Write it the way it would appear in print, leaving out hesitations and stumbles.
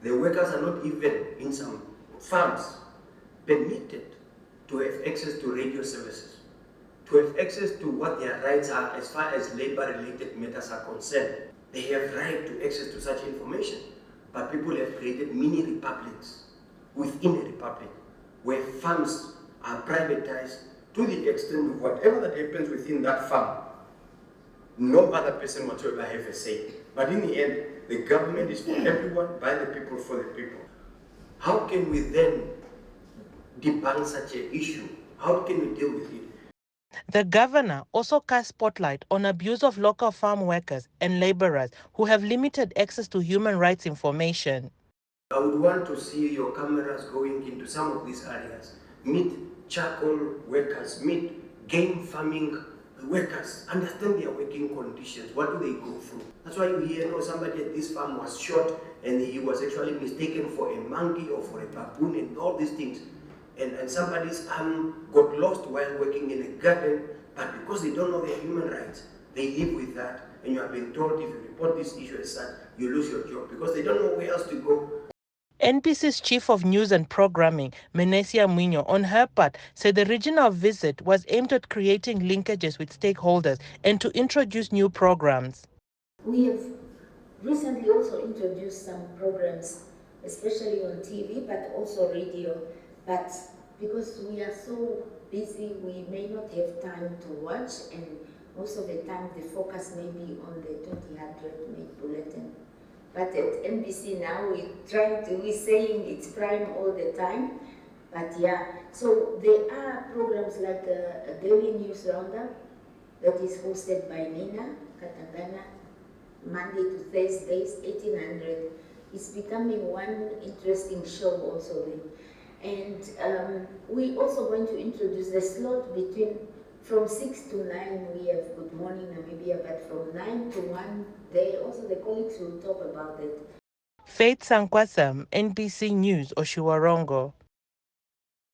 The workers are not even in some farms permitted to have access to radio services, to have access to what their rights are as far as labor-related matters are concerned. They have right to access to such information, but people have created mini republics within a republic where farms are privatized to the extent of whatever that happens within that farm, no other person whatsoever have a say. But in the end, the government is for everyone, by the people, for the people. How can we then debunk such an issue? How can we deal with it? The governor also cast spotlight on abuse of local farm workers and laborers who have limited access to human rights information. I would want to see your cameras going into some of these areas. Meet charcoal workers, meet game farming workers, understand their working conditions. What do they go through? That's why you hear, somebody at this farm was shot and he was actually mistaken for a monkey or for a baboon and all these things. And somebody's arm got lost while working in a garden, but because they don't know their human rights, they live with that. And you have been told if you report this issue as such, you lose your job because they don't know where else to go. NBC's Chief of News and Programming, Menesia Mwinyo, on her part, said the regional visit was aimed at creating linkages with stakeholders and to introduce new programs. We have recently also introduced some programs, especially on TV, but also radio. But because we are so busy, we may not have time to watch, and most of the time the focus may be on the 2000 bulletin. But at NBC now we're saying it's prime all the time. But yeah, so there are programs like a daily news roundup that is hosted by Nina Katangana, Monday to Thursdays, 1800. It's becoming one interesting show also then. And we're also going to introduce the slot from 6 to 9 we have Good Morning Namibia, but from 9 to 1 there also the colleagues will talk about it. Faith Sankwasam, NBC News, Oshiwarongo.